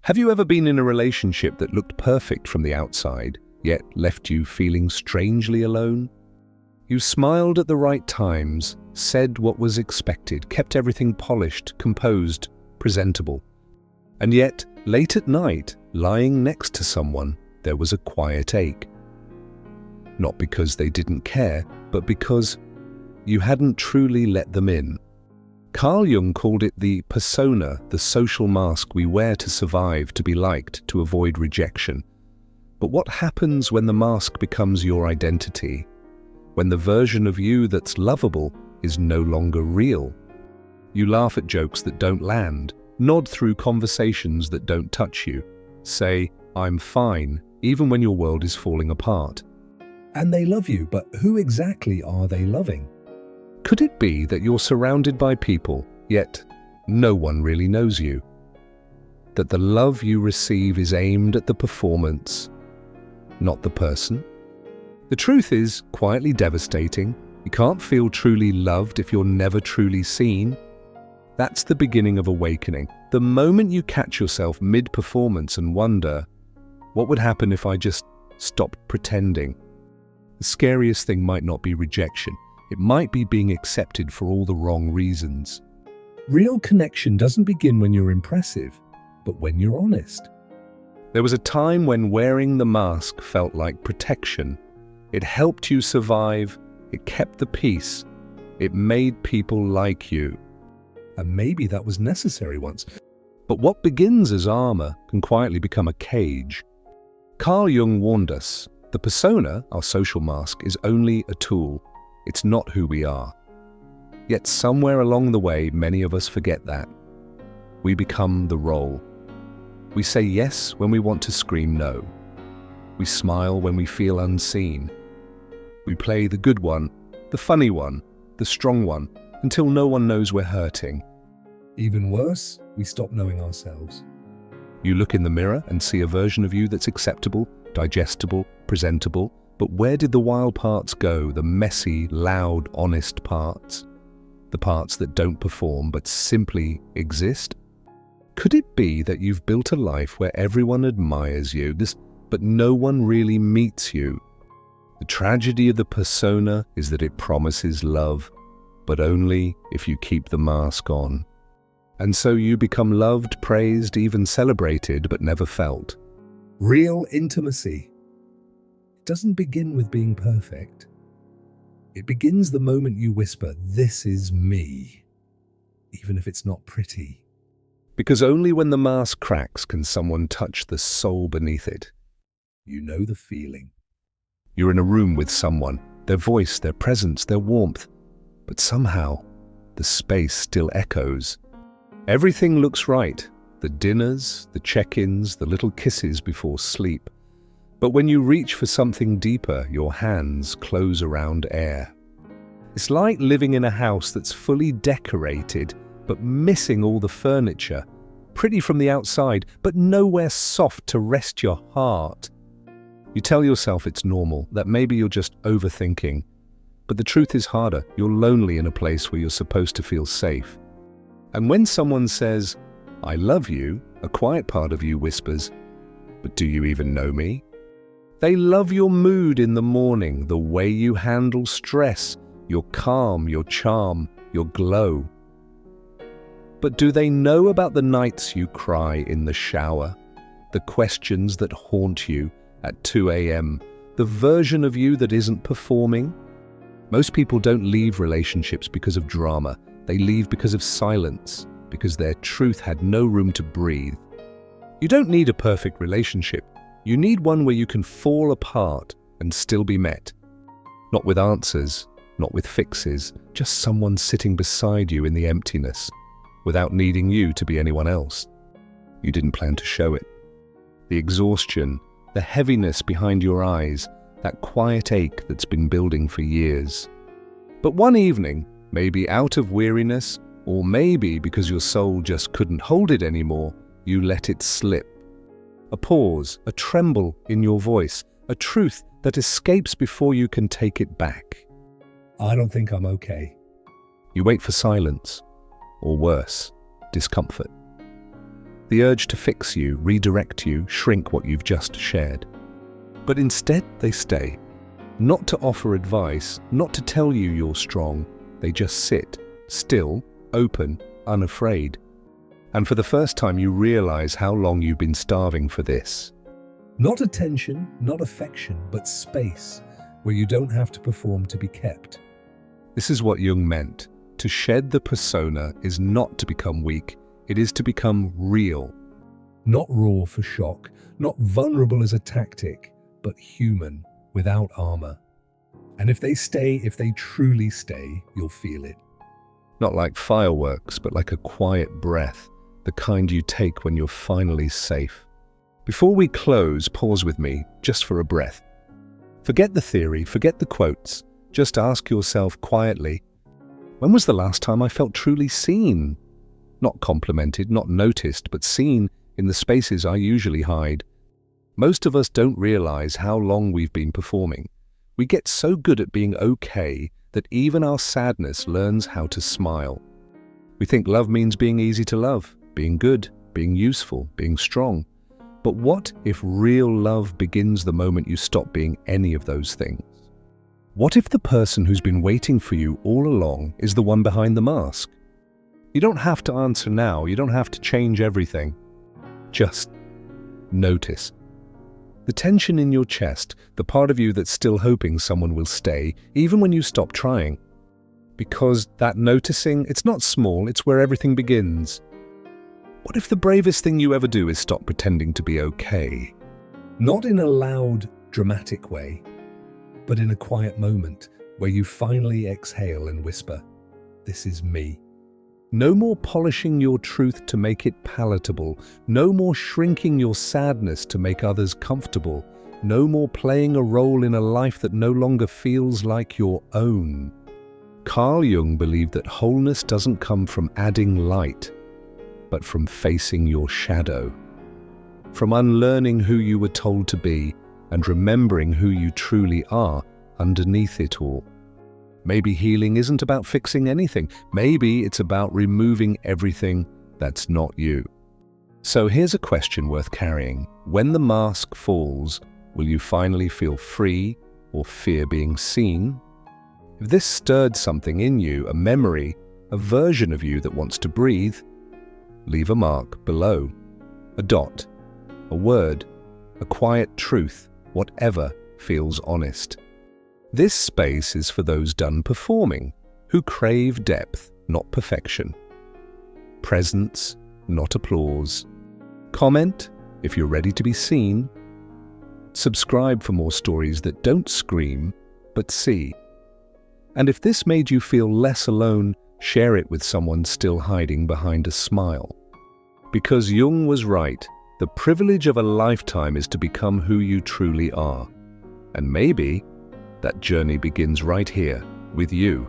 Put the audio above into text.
Have you ever been in a relationship that looked perfect from the outside, yet left you feeling strangely alone? You smiled at the right times, said what was expected, kept everything polished, composed, presentable. And yet, late at night, lying next to someone, there was a quiet ache. Not because they didn't care, but because you hadn't truly let them in. Carl Jung called it the persona, the social mask we wear to survive, to be liked, to avoid rejection. But what happens when the mask becomes your identity? When the version of you that's lovable is no longer real? You laugh at jokes that don't land, nod through conversations that don't touch you, say, "I'm fine," even when your world is falling apart. And they love you, but who exactly are they loving? Could it be that you're surrounded by people, yet no one really knows you? That the love you receive is aimed at the performance, not the person? The truth is quietly devastating. You can't feel truly loved if you're never truly seen. That's the beginning of awakening. The moment you catch yourself mid-performance and wonder, what would happen if I just stopped pretending? The scariest thing might not be rejection. It might be being accepted for all the wrong reasons. Real connection doesn't begin when you're impressive, but when you're honest. There was a time when wearing the mask felt like protection. It helped you survive, it kept the peace, it made people like you. And maybe that was necessary once. But what begins as armor can quietly become a cage. Carl Jung warned us, the persona, our social mask, is only a tool. It's not who we are. Yet somewhere along the way, many of us forget that. We become the role. We say yes when we want to scream no. We smile when we feel unseen. We play the good one, the funny one, the strong one, until no one knows we're hurting. Even worse, we stop knowing ourselves. You look in the mirror and see a version of you that's acceptable, digestible, presentable, but where did the wild parts go, the messy, loud, honest parts? The parts that don't perform but simply exist? Could it be that you've built a life where everyone admires you, but no one really meets you? The tragedy of the persona is that it promises love, but only if you keep the mask on. And so you become loved, praised, even celebrated, but never felt. Real intimacy doesn't begin with being perfect. It begins the moment you whisper, "This is me," even if it's not pretty. Because only when the mask cracks can someone touch the soul beneath it. You know the feeling. You're in a room with someone, their voice, their presence, their warmth, but somehow the space still echoes. Everything looks right, the dinners, the check-ins, the little kisses before sleep. But when you reach for something deeper, your hands close around air. It's like living in a house that's fully decorated, but missing all the furniture, pretty from the outside, but nowhere soft to rest your heart. You tell yourself it's normal, that maybe you're just overthinking. But the truth is harder. You're lonely in a place where you're supposed to feel safe. And when someone says, "I love you," a quiet part of you whispers, "But do you even know me?" They love your mood in the morning, the way you handle stress, your calm, your charm, your glow. But do they know about the nights you cry in the shower, the questions that haunt you at 2 a.m., the version of you that isn't performing? Most people don't leave relationships because of drama. They leave because of silence, because their truth had no room to breathe. You don't need a perfect relationship. You need one where you can fall apart and still be met. Not with answers, not with fixes, just someone sitting beside you in the emptiness, without needing you to be anyone else. You didn't plan to show it. The exhaustion, the heaviness behind your eyes, that quiet ache that's been building for years. But one evening, maybe out of weariness, or maybe because your soul just couldn't hold it anymore, you let it slip. A pause, a tremble in your voice, a truth that escapes before you can take it back. "I don't think I'm okay." You wait for silence, or worse, discomfort. the urge to fix you, redirect you, shrink what you've just shared. But instead, they stay. Not to offer advice, not to tell you you're strong. They just sit, still, open, unafraid. And for the first time, you realize how long you've been starving for this. Not attention, not affection, but space, where you don't have to perform to be kept. This is what Jung meant. To shed the persona is not to become weak, it is to become real. Not raw for shock, not vulnerable as a tactic, but human, without armor. And if they truly stay, you'll feel it. Not like fireworks, but like a quiet breath, the kind you take when you're finally safe. Before we close, pause with me, just for a breath. Forget the theory, forget the quotes. Just ask yourself quietly, when was the last time I felt truly seen? Not complimented, not noticed, but seen in the spaces I usually hide. Most of us don't realize how long we've been performing. We get so good at being okay that even our sadness learns how to smile. We think love means being easy to love, being good, being useful, being strong. But what if real love begins the moment you stop being any of those things? What if the person who's been waiting for you all along is the one behind the mask? You don't have to answer now, you don't have to change everything. Just notice. The tension in your chest, the part of you that's still hoping someone will stay, even when you stop trying. Because that noticing, it's not small, it's where everything begins. What if the bravest thing you ever do is stop pretending to be okay? Not in a loud, dramatic way, but in a quiet moment where you finally exhale and whisper, "This is me." No more polishing your truth to make it palatable. No more shrinking your sadness to make others comfortable. No more playing a role in a life that no longer feels like your own. Carl Jung believed that wholeness doesn't come from adding light, but from facing your shadow. From unlearning who you were told to be and remembering who you truly are underneath it all. Maybe healing isn't about fixing anything. Maybe it's about removing everything that's not you. So here's a question worth carrying. When the mask falls, will you finally feel free or fear being seen? If this stirred something in you, a memory, a version of you that wants to breathe, leave a mark below. A dot, a word, a quiet truth, whatever feels honest. This space is for those done performing, who crave depth, not perfection. Presence, not applause. Comment if you're ready to be seen. Subscribe for more stories that don't scream, but see. And if this made you feel less alone, share it with someone still hiding behind a smile. Because Jung was right, the privilege of a lifetime is to become who you truly are. And maybe that journey begins right here with you.